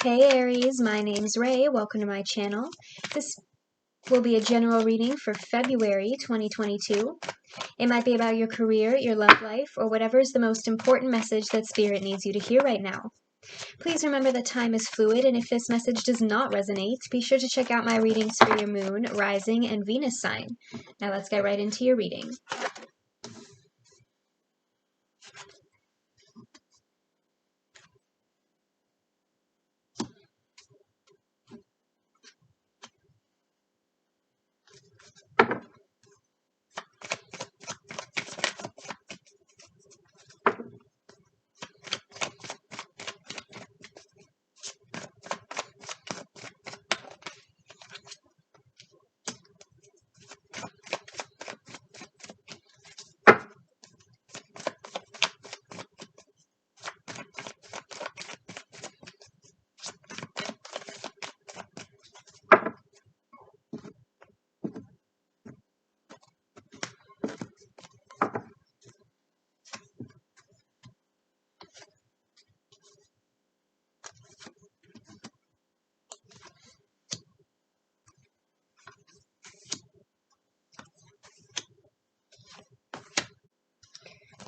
Hey Aries, my name's Ray. Welcome to my channel. This will be a general reading for February 2022. It might be about your career, your love life, or whatever is the most important message that Spirit needs you to hear right now. Please remember that time is fluid, and if this message does not resonate, be sure to check out my readings for your moon, rising, and Venus sign. Now let's get right into your reading.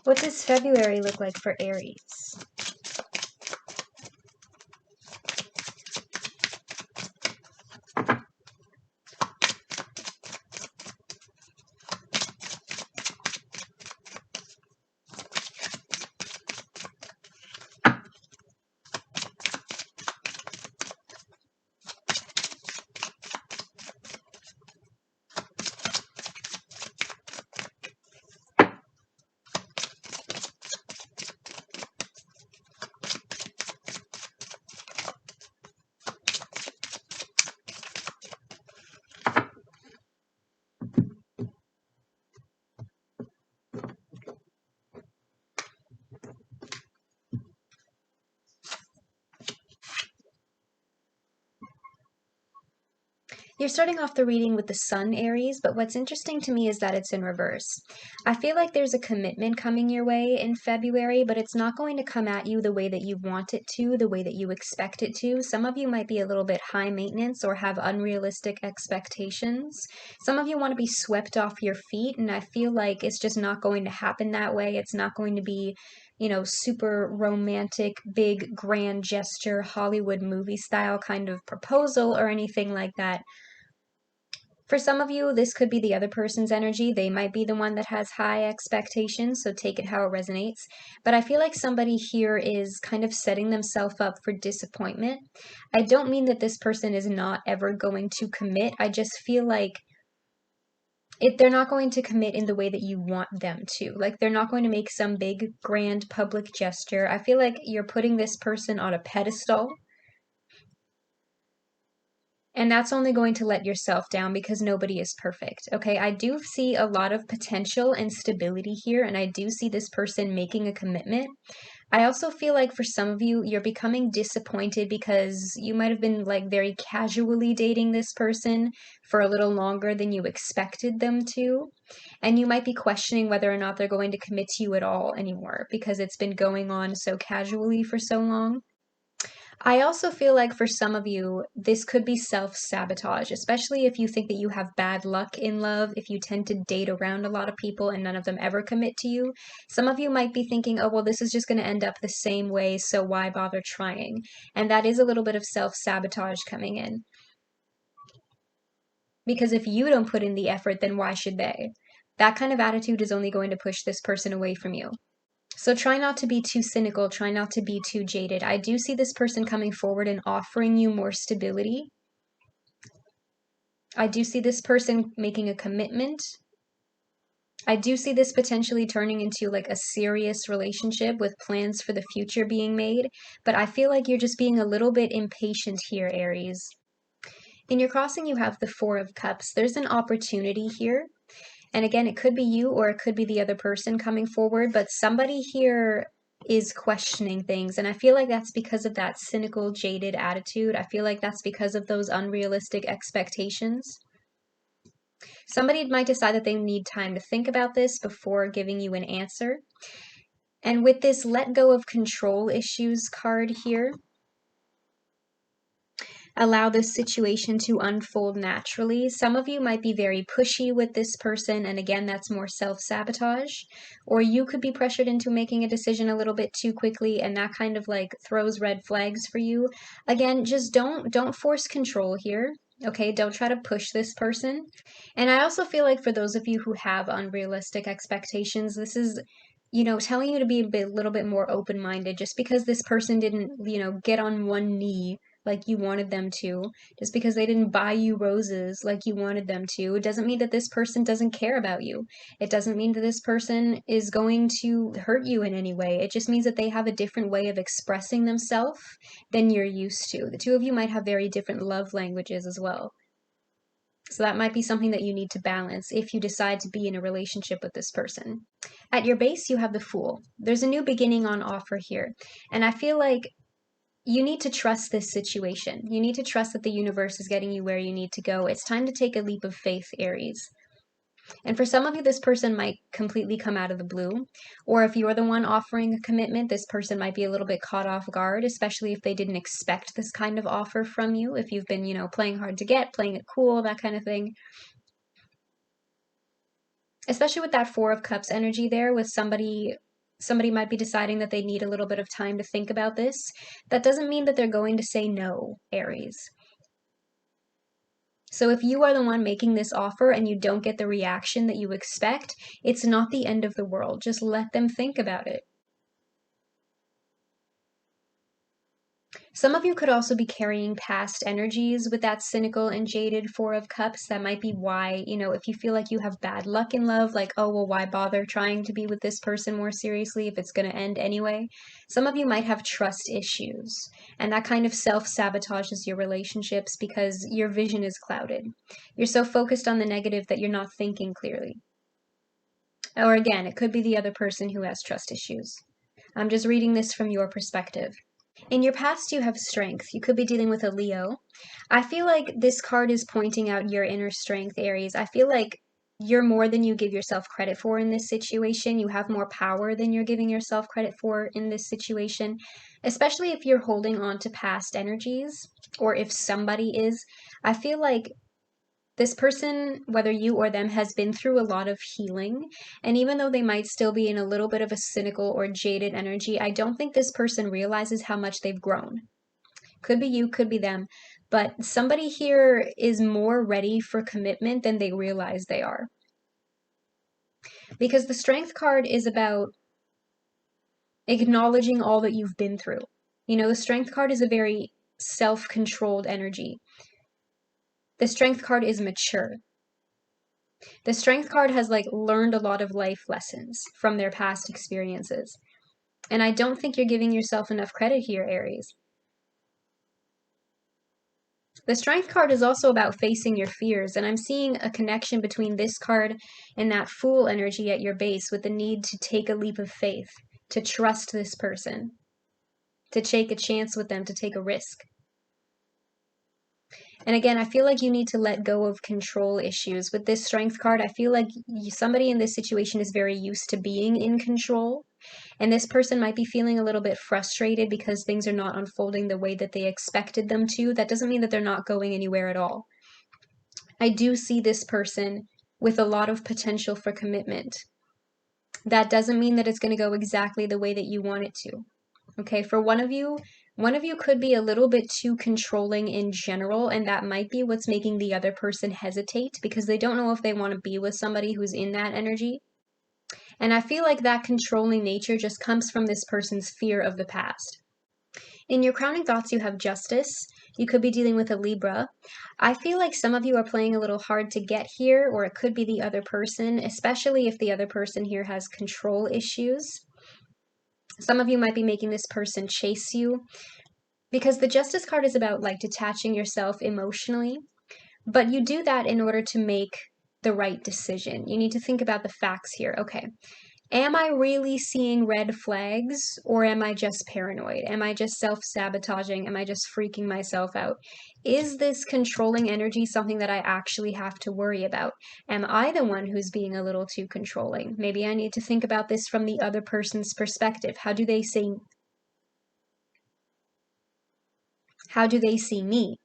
What does February look like for Aries? You're starting off the reading with the Sun, Aries, but what's interesting to me is that it's in reverse. I feel like there's a commitment coming your way in February, but it's not going to come at you the way that you want it to, the way that you expect it to. Some of you might be a little bit high maintenance or have unrealistic expectations. Some of you want to be swept off your feet, and I feel like it's just not going to happen that way. It's not going to be, you know, super romantic, big, grand gesture, Hollywood movie style kind of proposal or anything like that. For some of you, this could be the other person's energy. They might be the one that has high expectations, so take it how it resonates. But I feel like somebody here is kind of setting themselves up for disappointment. I don't mean that this person is not ever going to commit. I just feel like they're not going to commit in the way that you want them to. Like, they're not going to make some big, grand public gesture. I feel like you're putting this person on a pedestal. And that's only going to let yourself down because nobody is perfect, okay? I do see a lot of potential and stability here, and I do see this person making a commitment. I also feel like for some of you, you're becoming disappointed because you might have been like very casually dating this person for a little longer than you expected them to. And you might be questioning whether or not they're going to commit to you at all anymore because it's been going on so casually for so long. I also feel like for some of you, this could be self-sabotage, especially if you think that you have bad luck in love, if you tend to date around a lot of people and none of them ever commit to you. Some of you might be thinking, oh, well, this is just going to end up the same way, so why bother trying? And that is a little bit of self-sabotage coming in. Because if you don't put in the effort, then why should they? That kind of attitude is only going to push this person away from you. So try not to be too cynical, try not to be too jaded. I do see this person coming forward and offering you more stability. I do see this person making a commitment. I do see this potentially turning into like a serious relationship with plans for the future being made, but I feel like you're just being a little bit impatient here, Aries. In your crossing, you have the Four of Cups. There's an opportunity here. And again, it could be you or it could be the other person coming forward, but somebody here is questioning things. And I feel like that's because of that cynical, jaded attitude. I feel like that's because of those unrealistic expectations. Somebody might decide that they need time to think about this before giving you an answer. And with this let go of control issues card here, allow this situation to unfold naturally. Some of you might be very pushy with this person, and again, that's more self-sabotage. Or you could be pressured into making a decision a little bit too quickly, and that kind of like throws red flags for you. Again, just don't force control here. Okay, don't try to push this person. And I also feel like for those of you who have unrealistic expectations, this is, telling you to be a little bit more open-minded. Just because this person didn't, get on one knee like you wanted them to, just because they didn't buy you roses like you wanted them to, it doesn't mean that this person doesn't care about you. It doesn't mean that this person is going to hurt you in any way. It just means that they have a different way of expressing themselves than you're used to. The two of you might have very different love languages as well. So that might be something that you need to balance if you decide to be in a relationship with this person. At your base, you have the Fool. There's a new beginning on offer here. And I feel like you need to trust this situation. You need to trust that the universe is getting you where you need to go. It's time to take a leap of faith, Aries. And for some of you, this person might completely come out of the blue. Or if you're the one offering a commitment, this person might be a little bit caught off guard, especially if they didn't expect this kind of offer from you. If you've been, playing hard to get, playing it cool, that kind of thing. Especially with that Four of Cups energy there, with somebody might be deciding that they need a little bit of time to think about this. That doesn't mean that they're going to say no, Aries. So if you are the one making this offer and you don't get the reaction that you expect, it's not the end of the world. Just let them think about it. Some of you could also be carrying past energies with that cynical and jaded Four of Cups. That might be why, if you feel like you have bad luck in love, like, oh, well, why bother trying to be with this person more seriously if it's going to end anyway? Some of you might have trust issues, and that kind of self-sabotages your relationships because your vision is clouded. You're so focused on the negative that you're not thinking clearly. Or again, it could be the other person who has trust issues. I'm just reading this from your perspective. In your past, you have strength. You could be dealing with a Leo. I feel like this card is pointing out your inner strength, Aries. I feel like you're more than you give yourself credit for in this situation. You have more power than you're giving yourself credit for in this situation, especially if you're holding on to past energies, or if somebody is. I feel like this person, whether you or them, has been through a lot of healing. And even though they might still be in a little bit of a cynical or jaded energy, I don't think this person realizes how much they've grown. Could be you, could be them. But somebody here is more ready for commitment than they realize they are. Because the Strength card is about acknowledging all that you've been through. The Strength card is a very self-controlled energy. The Strength card is mature. The Strength card has learned a lot of life lessons from their past experiences. And I don't think you're giving yourself enough credit here, Aries. The Strength card is also about facing your fears, and I'm seeing a connection between this card and that Fool energy at your base with the need to take a leap of faith, to trust this person, to take a chance with them, to take a risk. And again, I feel like you need to let go of control issues. With this Strength card, I feel like somebody in this situation is very used to being in control. And this person might be feeling a little bit frustrated because things are not unfolding the way that they expected them to. That doesn't mean that they're not going anywhere at all. I do see this person with a lot of potential for commitment. That doesn't mean that it's going to go exactly the way that you want it to. Okay, for one of you could be a little bit too controlling in general, and that might be what's making the other person hesitate because they don't know if they want to be with somebody who's in that energy. And I feel like that controlling nature just comes from this person's fear of the past. In your crowning thoughts, you have Justice. You could be dealing with a Libra. I feel like some of you are playing a little hard to get here, or it could be the other person, especially if the other person here has control issues. Some of you might be making this person chase you, because the Justice card is about detaching yourself emotionally, but you do that in order to make the right decision. You need to think about the facts here. Okay, am I really seeing red flags, or am I just paranoid? Am I just self-sabotaging? Am I just freaking myself out? Is this controlling energy something that I actually have to worry about? Am I the one who's being a little too controlling? Maybe I need to think about this from the other person's perspective. How do they see me?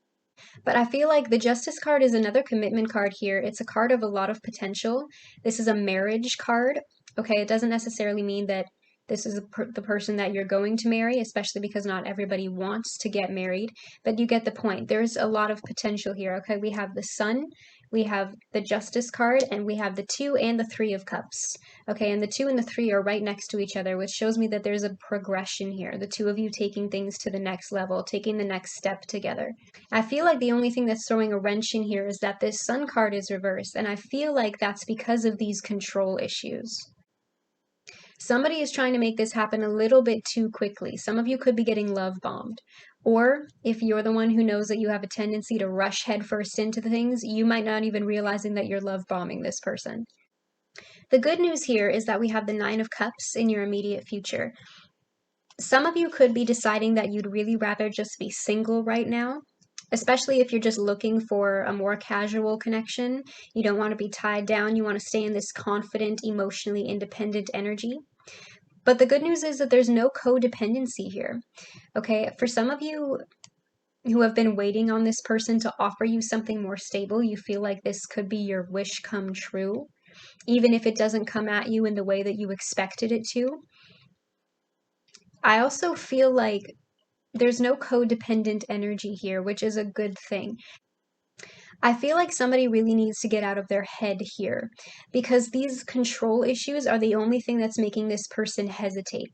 But I feel like the Justice card is another commitment card here. It's a card of a lot of potential. This is a marriage card. Okay, it doesn't necessarily mean that this is the person that you're going to marry, especially because not everybody wants to get married, but you get the point. There's a lot of potential here. Okay, we have the Sun, we have the Justice card, and we have the 2 and the 3 of Cups. Okay, and the 2 and the 3 are right next to each other, which shows me that there's a progression here. The two of you taking things to the next level, taking the next step together. I feel like the only thing that's throwing a wrench in here is that this Sun card is reversed, and I feel like that's because of these control issues. Somebody is trying to make this happen a little bit too quickly. Some of you could be getting love bombed. Or if you're the one who knows that you have a tendency to rush headfirst into the things, you might not even realizing that you're love bombing this person. The good news here is that we have the 9 of Cups in your immediate future. Some of you could be deciding that you'd really rather just be single right now, especially if you're just looking for a more casual connection. You don't want to be tied down. You want to stay in this confident, emotionally independent energy. But the good news is that there's no codependency here. Okay, for some of you who have been waiting on this person to offer you something more stable, you feel like this could be your wish come true, even if it doesn't come at you in the way that you expected it to. I also feel like there's no codependent energy here, which is a good thing. I feel like somebody really needs to get out of their head here, because these control issues are the only thing that's making this person hesitate.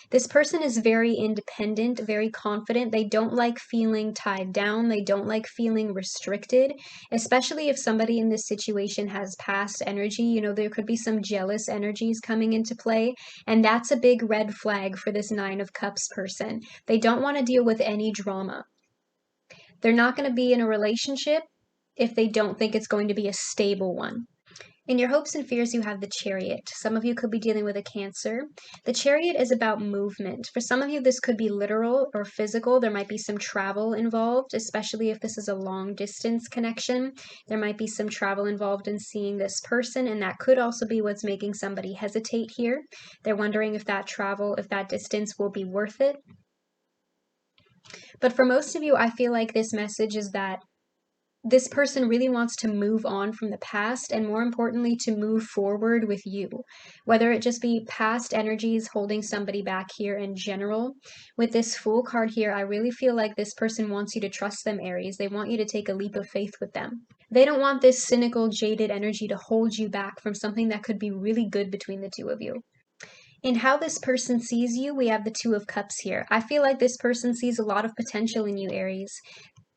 This person is very independent, very confident. They don't like feeling tied down. They don't like feeling restricted, especially if somebody in this situation has past energy. You know, there could be some jealous energies coming into play, and that's a big red flag for this 9 of Cups person. They don't want to deal with any drama. They're not going to be in a relationship if they don't think it's going to be a stable one. In your hopes and fears, you have the Chariot. Some of you could be dealing with a Cancer. The Chariot is about movement. For some of you, this could be literal or physical. There might be some travel involved, especially if this is a long distance connection. There might be some travel involved in seeing this person, and that could also be what's making somebody hesitate here. They're wondering if that travel, if that distance will be worth it. But for most of you, I feel like this message is that this person really wants to move on from the past, and more importantly, to move forward with you. Whether it just be past energies holding somebody back here in general. With this Fool card here, I really feel like this person wants you to trust them, Aries. They want you to take a leap of faith with them. They don't want this cynical, jaded energy to hold you back from something that could be really good between the two of you. In how this person sees you, we have the 2 of Cups here. I feel like this person sees a lot of potential in you, Aries.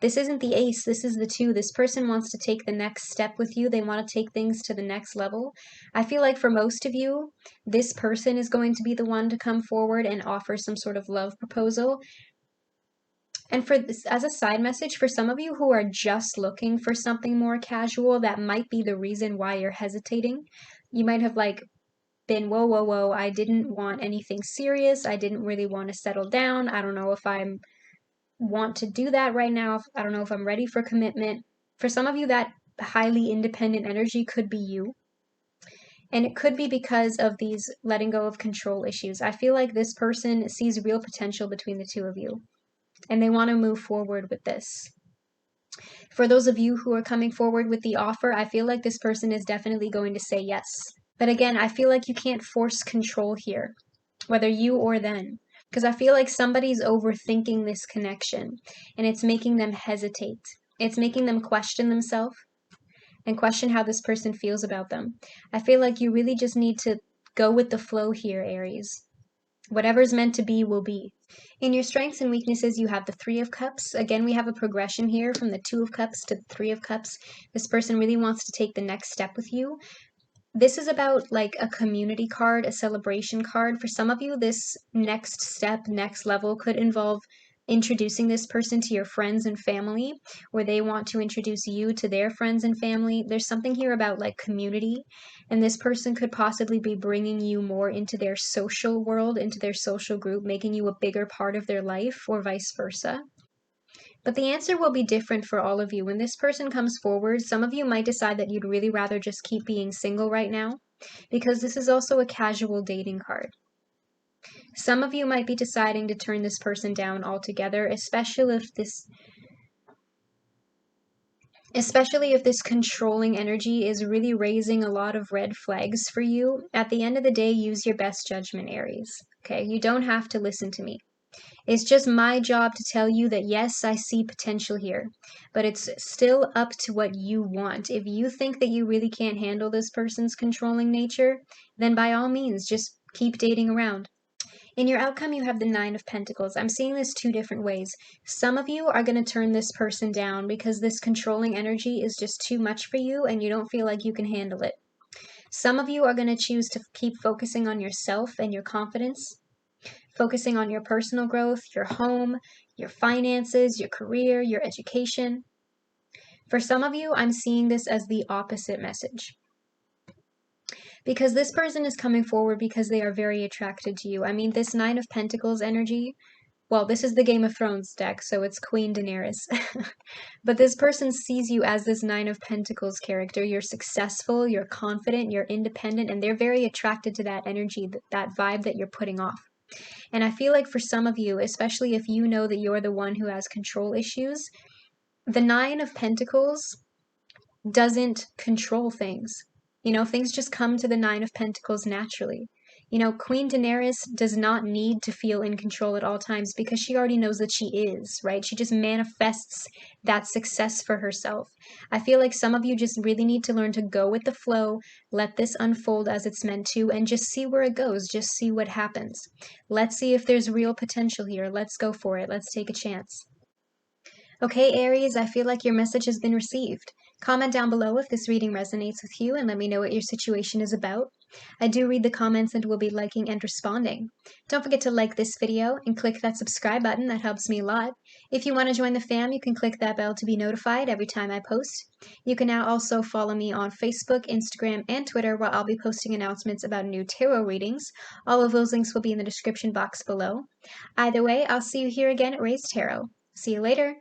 This isn't the Ace, this is the 2. This person wants to take the next step with you. They want to take things to the next level. I feel like for most of you, this person is going to be the one to come forward and offer some sort of love proposal. And for this, as a side message, for some of you who are just looking for something more casual, that might be the reason why you're hesitating. You might have been, whoa, I didn't want anything serious. I didn't really want to settle down. I don't know if I want to do that right now. I don't know if I'm ready for commitment. For some of you, that highly independent energy could be you. And it could be because of these letting go of control issues. I feel like this person sees real potential between the two of you, and they want to move forward with this. For those of you who are coming forward with the offer, I feel like this person is definitely going to say yes. But again, I feel like you can't force control here, whether you or them, because I feel like somebody's overthinking this connection, and it's making them hesitate. It's making them question themselves and question how this person feels about them. I feel like you really just need to go with the flow here, Aries. Whatever's meant to be will be. In your strengths and weaknesses, you have the 3 of Cups. Again, we have a progression here from the 2 of Cups to the 3 of Cups. This person really wants to take the next step with you. This is about like a community card, a celebration card. For some of you, this next step, next level could involve introducing this person to your friends and family, or they want to introduce you to their friends and family. There's something here about like community, and this person could possibly be bringing you more into their social world, into their social group, making you a bigger part of their life, or vice versa. But the answer will be different for all of you. When this person comes forward, some of you might decide that you'd really rather just keep being single right now, because this is also a casual dating card. Some of you might be deciding to turn this person down altogether, especially if this Especially if this controlling energy is really raising a lot of red flags for you. At the end of the day, use your best judgment, Aries. Okay, you don't have to listen to me. It's just my job to tell you that yes, I see potential here, but it's still up to what you want. If you think that you really can't handle this person's controlling nature, then by all means, just keep dating around. In your outcome, you have the Nine of Pentacles. I'm seeing this two different ways. Some of you are going to turn this person down because this controlling energy is just too much for you and you don't feel like you can handle it. Some of you are going to choose to keep focusing on yourself and your confidence, focusing on your personal growth, your home, your finances, your career, your education. For some of you, I'm seeing this as the opposite message. Because this person is coming forward because they are very attracted to you. I mean, this Nine of Pentacles energy, well, this is the Game of Thrones deck, so it's Queen Daenerys. But this person sees you as this Nine of Pentacles character. You're successful, you're confident, you're independent, and they're very attracted to that energy, that vibe that you're putting off. And I feel like for some of you, especially if you know that you're the one who has control issues, the Nine of Pentacles doesn't control things. You know, things just come to the Nine of Pentacles naturally. You know, Queen Daenerys does not need to feel in control at all times because she already knows that she is, right? She just manifests that success for herself. I feel like some of you just really need to learn to go with the flow, let this unfold as it's meant to, and just see where it goes, just see what happens. Let's see if there's real potential here. Let's go for it. Let's take a chance. Okay, Aries, I feel like your message has been received. Comment down below if this reading resonates with you and let me know what your situation is about. I do read the comments and will be liking and responding. Don't forget to like this video and click that subscribe button, that helps me a lot. If you want to join the fam, you can click that bell to be notified every time I post. You can now also follow me on Facebook, Instagram, and Twitter where I'll be posting announcements about new tarot readings. All of those links will be in the description box below. Either way, I'll see you here again at Raised Tarot. See you later!